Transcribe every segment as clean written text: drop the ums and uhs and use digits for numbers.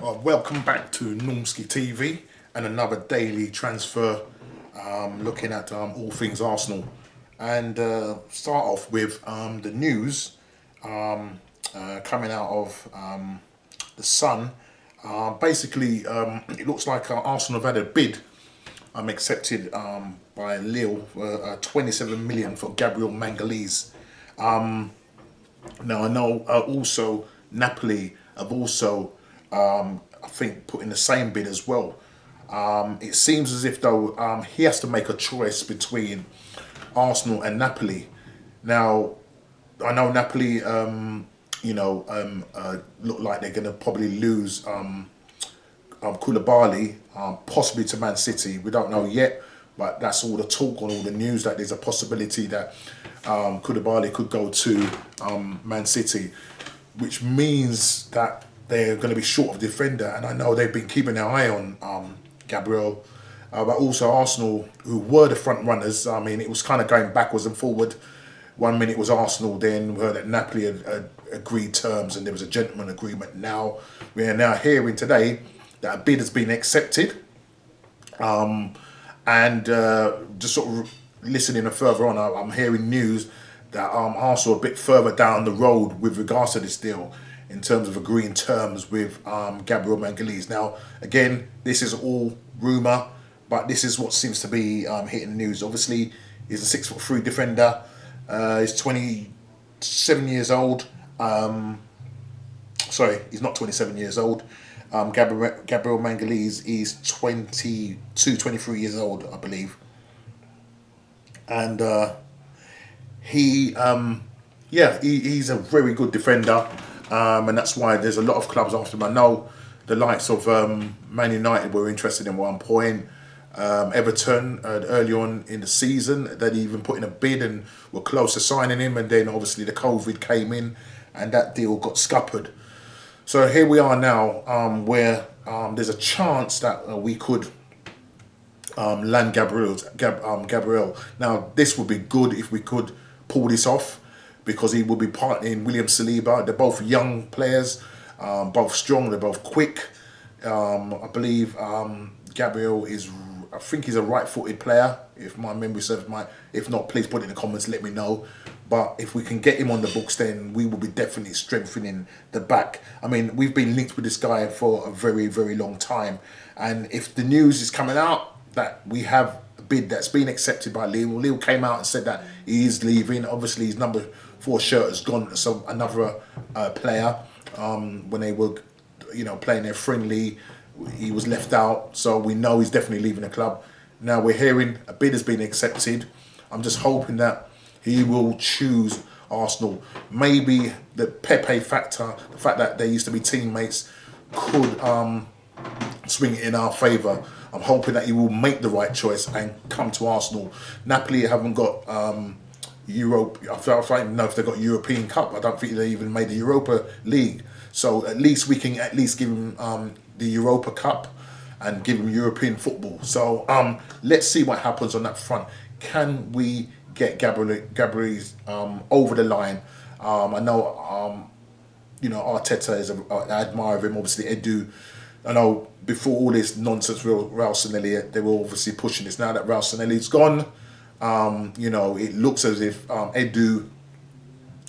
Welcome back to Normski TV and another daily transfer looking at all things Arsenal. And start off with the news coming out of the Sun. Basically, it looks like Arsenal have had a bid accepted by Lille for 27 million for Gabriel Magalhaes. Now I know also Napoli have also I think put in the same bid as well. It seems as if though he has to make a choice between Arsenal and Napoli. Now I know Napoli look like they're going to probably lose Koulibaly, possibly to Man City. We don't know yet, but that's all the talk on all the news, that there's a possibility that Koulibaly could go to Man City, which means that they're going to be short of defender. And I know they've been keeping their eye on Gabriel, but also Arsenal, who were the front runners. I mean, it was kind of going backwards and forward. 1 minute was Arsenal, then we heard that Napoli had agreed terms and there was a gentleman agreement. Now we are now hearing today that a bid has been accepted, and just sort of listening further on, I'm hearing news that Arsenal are a bit further down the road with regards to this deal in terms of agreeing terms with Gabriel Magalhaes. Now, again, this is all rumour, but this is what seems to be hitting the news. Obviously, he's a 6'3" defender. He's 27 years old. Sorry, he's not 27 years old. Gabriel Magalhaes is 23 years old, I believe. And he's a very good defender. And that's why there's a lot of clubs after him. I know the likes of Man United were interested in one point. Everton early on in the season, they'd even put in a bid and were close to signing him, and then obviously the COVID came in and that deal got scuppered. So here we are now, where there's a chance that we could land Gabriel. Now this would be good if we could pull this off, because he will be partnering William Saliba. They're both young players, both strong, they're both quick. I believe Gabriel is, I think he's a right-footed player, if my memory serves. If not, please put it in the comments, let me know. But if we can get him on the books, then we will be definitely strengthening the back. I mean, we've been linked with this guy for a very, very long time. And if the news is coming out that we have a bid that's been accepted by Lille, Lille came out and said that he is leaving. Obviously, his number 4 shirt has gone to another player. When they were, playing their friendly, he was left out. So we know he's definitely leaving the club. Now we're hearing a bid has been accepted. I'm just hoping that he will choose Arsenal. Maybe the Pepe factor, the fact that they used to be teammates, could swing it in our favour. I'm hoping that he will make the right choice and come to Arsenal. Napoli haven't got Europe. I don't even know if they've got European Cup. I don't think they even made the Europa League. So at least we can at least give him the Europa Cup and give him European football. So let's see what happens on that front. Can we get Gabriel over the line? I know Arteta is an admirer of him. Obviously, Edu. I know before all this nonsense with Raul Sanelli, they were obviously pushing this. Now that Raul Sanelli's gone, it looks as if Edu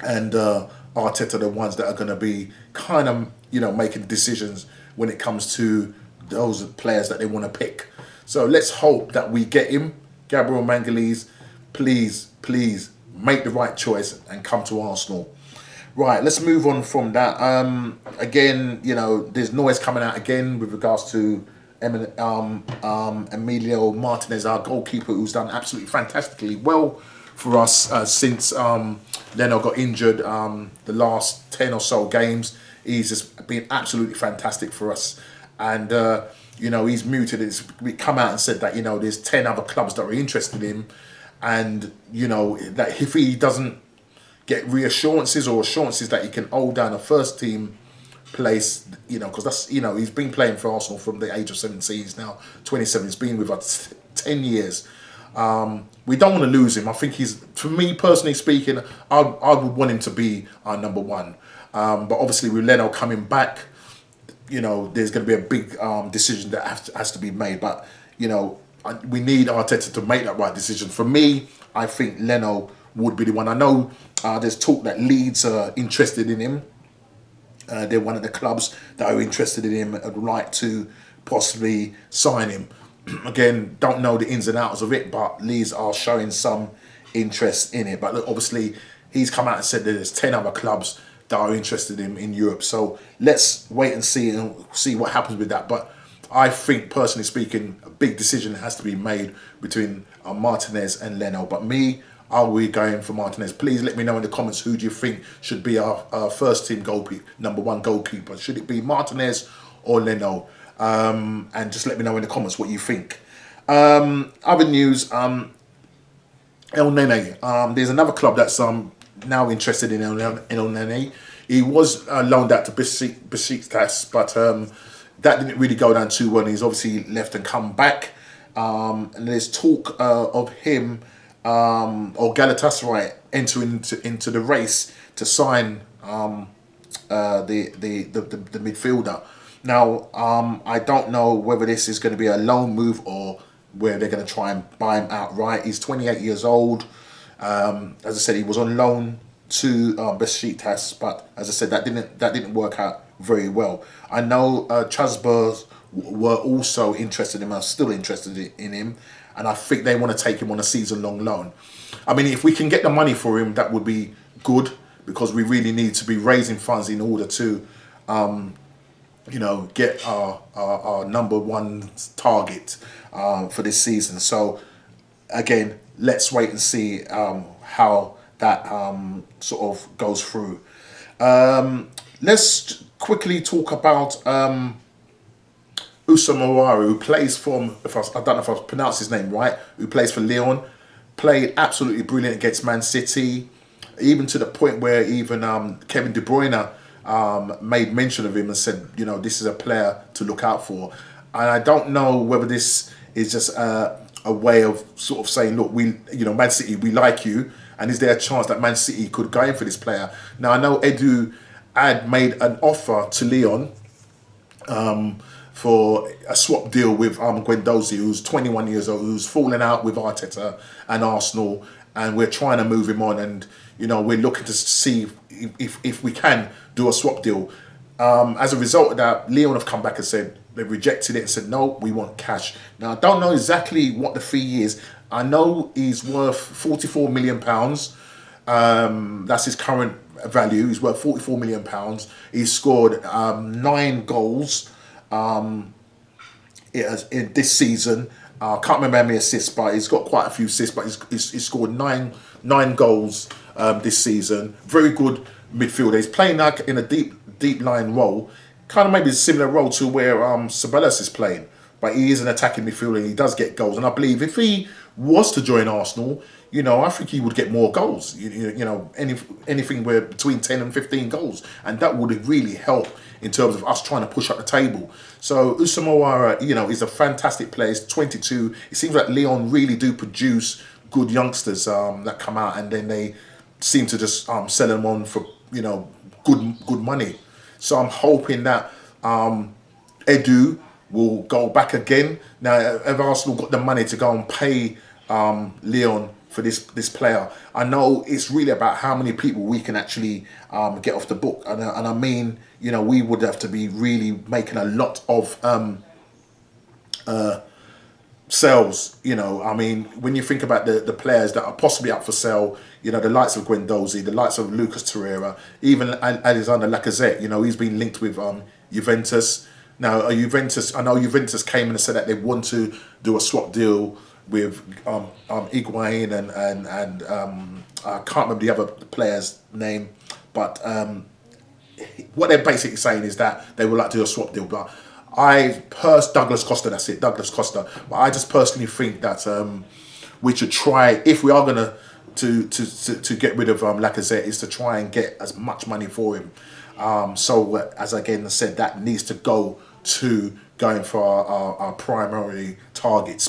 and Arteta are the ones that are going to be kind of, making decisions when it comes to those players that they want to pick. So let's hope that we get him. Gabriel Magalhaes, please make the right choice and come to Arsenal. Right, let's move on from that. Again, there's noise coming out again with regards to Emilio Martinez, our goalkeeper, who's done absolutely fantastically well for us since Leno got injured the last 10 or so games. He's just been absolutely fantastic for us. And, he's muted. It's come out and said that, there's 10 other clubs that are interested in him. And, that if he doesn't get reassurances or assurances that he can hold down a first team place, because that's, he's been playing for Arsenal from the age of 17. He's now 27. He's been with us 10 years. We don't want to lose him. I think for me personally speaking, I would want him to be our number 1. But obviously with Leno coming back, there's going to be a big decision that has to be made. But we need Arteta to make that right decision. For me, I think Leno would be the one. I know there's talk that Leeds are interested in him. They're one of the clubs that are interested in him and would like to possibly sign him. Again, don't know the ins and outs of it, but Leeds are showing some interest in it. But look, obviously, he's come out and said that there's 10 other clubs that are interested in Europe. So let's wait and see what happens with that. But I think, personally speaking, a big decision has to be made between Martinez and Leno. But me, are we going for Martinez? Please let me know in the comments, who do you think should be our first team goalkeeper, number one goalkeeper? Should it be Martinez or Leno? And just let me know in the comments what you think. Other news, El Nene. There's another club that's now interested in El Nene. He was loaned out to Besiktas, but that didn't really go down too well. He's obviously left and come back. And there's talk of him or Galatasaray entering into the race to sign the midfielder. Now, I don't know whether this is going to be a loan move or where they're going to try and buy him outright. He's 28 years old. As I said, he was on loan to Besiktas, but as I said, that didn't work out very well. I know Strasbourg were also interested in him, are still interested in him, and I think they want to take him on a season-long loan. I mean, if we can get the money for him, that would be good, because we really need to be raising funds in order to get our number one target for this season. So again, let's wait and see how that sort of goes through. Let's quickly talk about Usamawari, who plays for, I don't know if I pronounced his name right, who plays for Lyon. Played absolutely brilliant against Man City, even to the point where even Kevin De Bruyne made mention of him and said, this is a player to look out for. And I don't know whether this is just a way of sort of saying, look, Man City, we like you, and is there a chance that Man City could go in for this player? Now, I know Edu had made an offer to Lyon for a swap deal with Guendouzi, who's 21 years old, who's fallen out with Arteta and Arsenal, and we're trying to move him on, and we're looking to see if we can do a swap deal. As a result of that, Lyon have come back and said they've rejected it and said, no, we want cash. Now, I don't know exactly what the fee is. I know he's worth £44 million. That's his current value. He's worth £44 million. He's scored 9 goals in this season. I can't remember how many assists, but he's got quite a few assists, but he's scored nine goals this season. Very good midfielder. He's playing like in a deep line role, kind of maybe a similar role to where Ceballos is playing, but he is an attacking midfielder and he does get goals. And I believe if he was to join Arsenal, I think he would get more goals. Anything where between 10 and 15 goals, and that would really help in terms of us trying to push up the table. So Usamawara, is a fantastic player. He's 22. It seems like Lyon really do produce good youngsters that come out, and then they seem to just sell them on for good money. So I'm hoping that Edu will go back again. Now, if Arsenal got the money to go and pay Lyon for this player, I know it's really about how many people we can actually get off the book, and I mean, we would have to be really making a lot of sales. I mean, when you think about the players that are possibly up for sale, the likes of Guendouzi, the likes of Lucas Torreira, even Alexander Lacazette, he's been linked with Juventus. Now, I know Juventus came in and said that they want to do a swap deal with Higuain and I can't remember the other player's name, but what they're basically saying is that they would like to do a swap deal. But Douglas Costa, that's it, Douglas Costa. But I just personally think that we should try, if we are going to get rid of Lacazette, is to try and get as much money for him. So as again I said, that needs to go to going for our primary targets.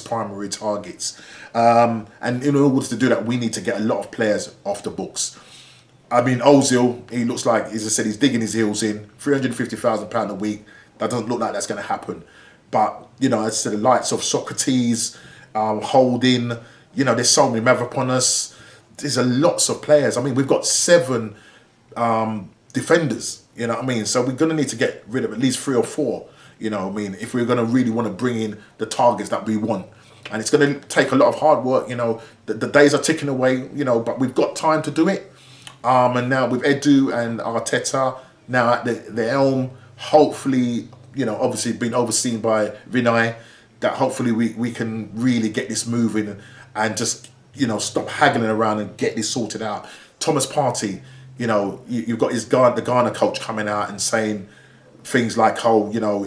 And in order to do that, we need to get a lot of players off the books. I mean, Ozil, he looks like, as I said, he's digging his heels in. £350,000 a week. That doesn't look like that's going to happen. But, you know, as to the likes of Socrates, Holding, you know, there's so many Mavropanos. There's a lots of players. I mean, we've got 7 defenders, you know what I mean? So we're going to need to get rid of at least 3 or 4, you know what I mean, if we're going to really want to bring in the targets that we want. And it's going to take a lot of hard work, you know. The days are ticking away, you know, but we've got time to do it. And now with Edu and Arteta now at the helm, hopefully, you know, obviously being overseen by Vinay, that hopefully we can really get this moving and just, you know, stop haggling around and get this sorted out. Thomas Partey, you know, you've got the Ghana coach coming out and saying things like, oh, you know,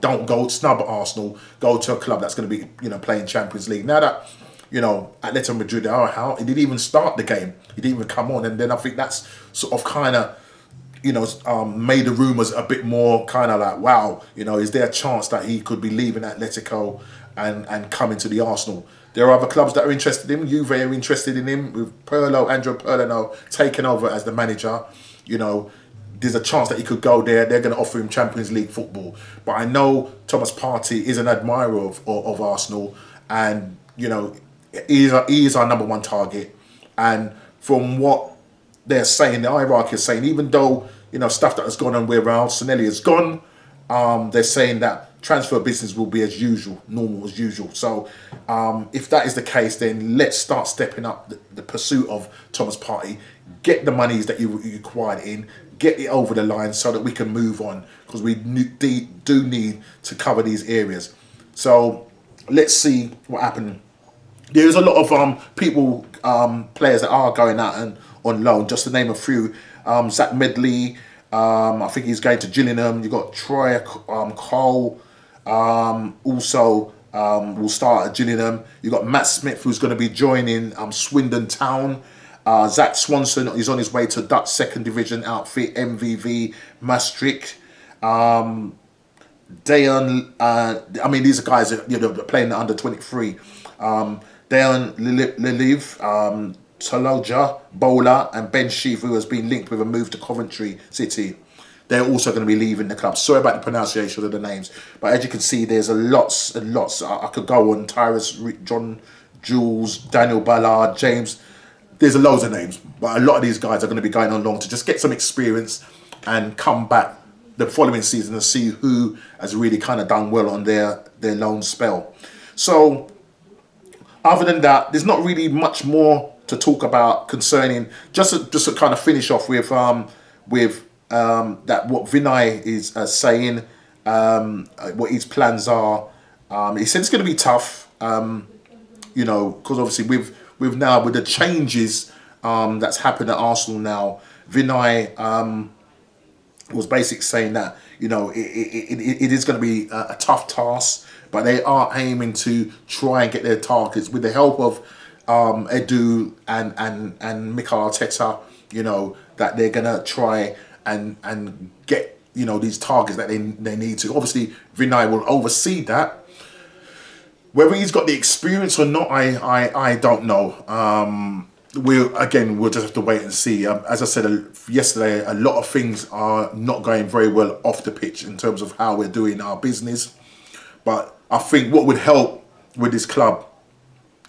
don't go snub at Arsenal, go to a club that's going to be, you know, playing Champions League. Now that, you know, Atletico Madrid, how he didn't even start the game, he didn't even come on, and then I think that's sort of kind of, you know, made the rumours a bit more kind of like, wow, you know, is there a chance that he could be leaving Atletico and coming to the Arsenal? There are other clubs that are interested in him. Juve are interested in him, with Andrea Pirlo taking over as the manager. You know, there's a chance that he could go there. They're going to offer him Champions League football. But I know Thomas Partey is an admirer of Arsenal, and, you know, he is our number 1 target. And from what they're saying, the hierarchy is saying, even though, you know, stuff that has gone on where Sinelli has gone, they're saying that transfer business will be as usual, normal as usual. So if that is the case, then let's start stepping up the pursuit of Thomas Partey, get the monies that you required in, get it over the line so that we can move on, because we do need to cover these areas. So let's see what happens. There's a lot of people, players that are going out and on loan, just to name a few. Zach Medley, I think he's going to Gillingham. You've got Troy Cole, also will start at Gillingham. You've got Matt Smith, who's going to be joining Swindon Town. Zach Swanson is on his way to Dutch second division outfit MVV Maastricht. Dayan, I mean, these are guys that, you know, playing the under 23. Dayan Liliv, Taloja, Bowler, and Ben Sheaf, who has been linked with a move to Coventry City. They're also going to be leaving the club. Sorry about the pronunciation of the names, but as you can see, there's a lots and lots. I could go on. Tyrus, John, Jules, Daniel Ballard, James. There's a loads of names, but a lot of these guys are going to be going on loan to just get some experience and come back the following season and see who has really kind of done well on their loan spell. So other than that, there's not really much more to talk about concerning, just to kind of finish off with that what Vinay is saying, what his plans are. He said it's going to be tough, you know, because obviously with the changes that's happened at Arsenal now, Vinay was basically saying that, you know, it is going to be a tough task, but they are aiming to try and get their targets with the help of Edu and Mikel Arteta, you know, that they're going to try and get, you know, these targets that they need to. Obviously, Vinay will oversee that. Whether he's got the experience or not, I don't know. We'll just have to wait and see. As I said yesterday, a lot of things are not going very well off the pitch in terms of how we're doing our business. But I think what would help with this club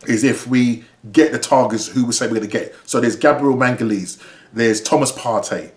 is if we get the targets who we say we're going to get. So there's Gabriel Magalhaes, there's Thomas Partey.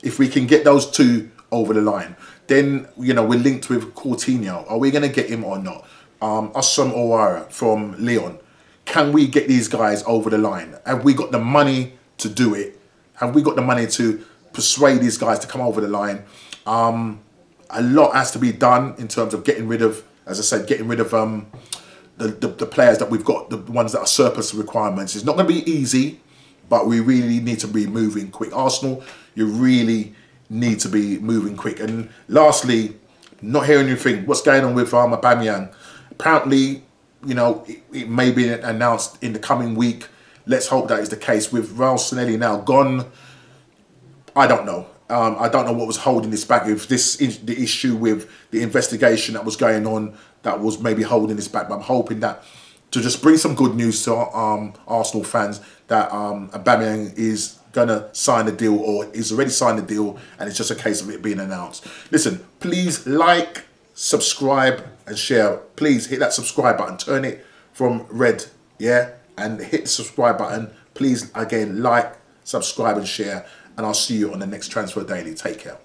If we can get those 2 over the line, then, you know, we're linked with Coutinho. Are we going to get him or not? Assam Ouara from Lyon. Can we get these guys over the line? Have we got the money to do it? Have we got the money to persuade these guys to come over the line? A lot has to be done in terms of getting rid of, as I said, the players that we've got, the ones that are surplus requirements. It's not going to be easy, but we really need to be moving quick. Arsenal, you really need to be moving quick. And lastly, not hearing anything. What's going on with Aubameyang? Apparently, you know, it may be announced in the coming week. Let's hope that is the case. With Raul Sinelli now gone, I don't know. I don't know what was holding this back. If this is the issue with the investigation that was going on, that was maybe holding this back. But I'm hoping that to just bring some good news to Arsenal fans, that Aubameyang is gonna sign the deal, or he's already signed the deal, and it's just a case of it being announced. Listen, please like, subscribe, and share. Please hit that subscribe button. Turn it from red, yeah, and hit the subscribe button. Please, again, like, subscribe, and share. And I'll see you on the next Transfer Daily. Take care.